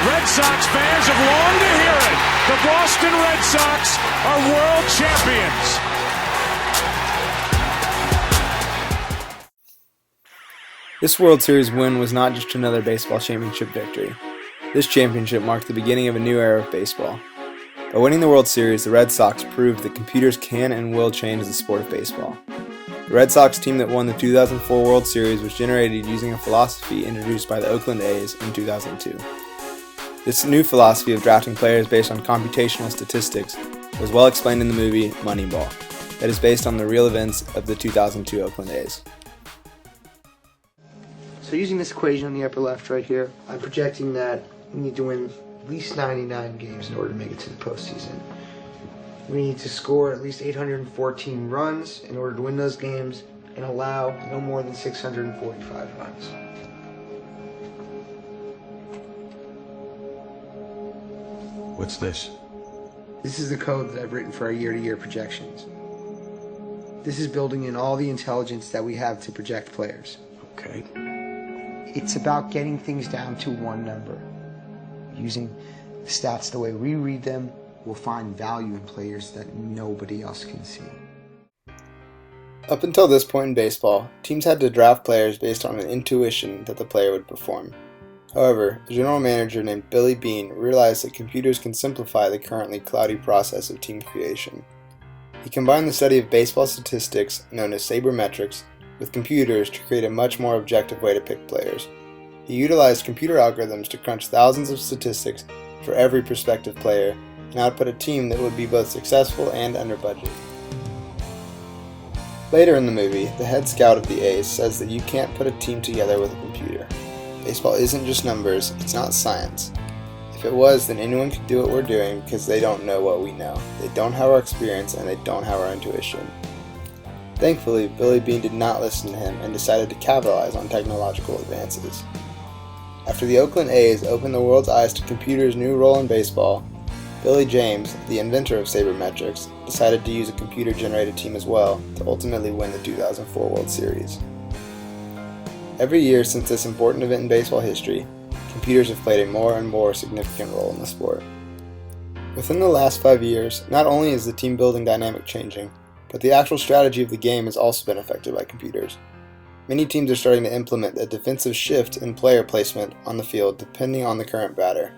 Red Sox fans have longed to hear it. The Boston Red Sox are world champions. This World Series win was not just another baseball championship victory. This championship marked the beginning of a new era of baseball. By winning the World Series, the Red Sox proved that computers can and will change the sport of baseball. The Red Sox team that won the 2004 World Series was generated using a philosophy introduced by the Oakland A's in 2002. This new philosophy of drafting players based on computational statistics was well explained in the movie Moneyball, that is based on the real events of the 2002 Oakland A's. So using this equation on the upper left right here, I'm projecting that we need to win at least 99 games in order to make it to the postseason. We need to score at least 814 runs in order to win those games and allow no more than 645 runs. What's this? This is the code that I've written for our year-to-year projections. This is building in all the intelligence that we have to project players. Okay. It's about getting things down to one number. Using stats the way we read them, we'll find value in players that nobody else can see. Up until this point in baseball, teams had to draft players based on an intuition that the player would perform. However, a general manager named Billy Beane realized that computers can simplify the currently cloudy process of team creation. He combined the study of baseball statistics, known as sabermetrics, with computers to create a much more objective way to pick players. He utilized computer algorithms to crunch thousands of statistics for every prospective player and output a team that would be both successful and under budget. Later in the movie, the head scout of the A's says that you can't put a team together with a computer. Baseball isn't just numbers, it's not science. If it was, then anyone could do what we're doing because they don't know what we know. They don't have our experience and they don't have our intuition. Thankfully, Billy Beane did not listen to him and decided to capitalize on technological advances. After the Oakland A's opened the world's eyes to computers' new role in baseball, Billy James, the inventor of sabermetrics, decided to use a computer-generated team as well to ultimately win the 2004 World Series. Every year since this important event in baseball history, computers have played a more and more significant role in the sport. Within the last 5 years, not only is the team building dynamic changing, but the actual strategy of the game has also been affected by computers. Many teams are starting to implement a defensive shift in player placement on the field depending on the current batter.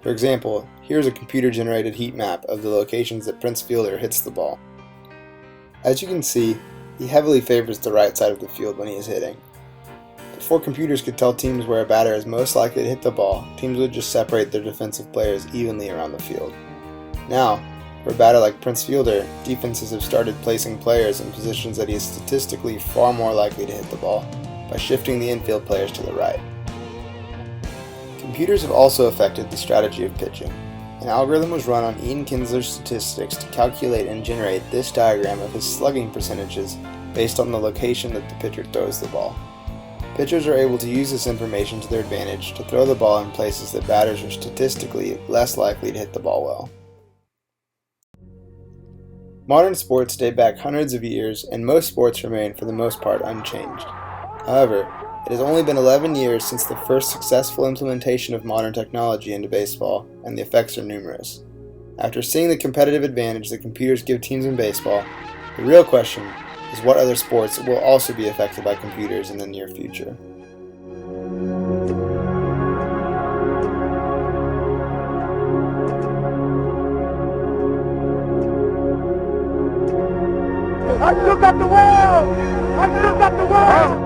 For example, here's a computer-generated heat map of the locations that Prince Fielder hits the ball. As you can see, he heavily favors the right side of the field when he is hitting. Before computers could tell teams where a batter is most likely to hit the ball, teams would just separate their defensive players evenly around the field. Now, for a batter like Prince Fielder, defenses have started placing players in positions that he is statistically far more likely to hit the ball by shifting the infield players to the right. Computers have also affected the strategy of pitching. An algorithm was run on Ian Kinsler's statistics to calculate and generate this diagram of his slugging percentages based on the location that the pitcher throws the ball. Pitchers are able to use this information to their advantage to throw the ball in places that batters are statistically less likely to hit the ball well. Modern sports date back hundreds of years, and most sports remain for the most part unchanged. However, it has only been 11 years since the first successful implementation of modern technology into baseball, and the effects are numerous. After seeing the competitive advantage that computers give teams in baseball, the real question is what other sports will also be affected by computers in the near future. I still got the world! I still got the world!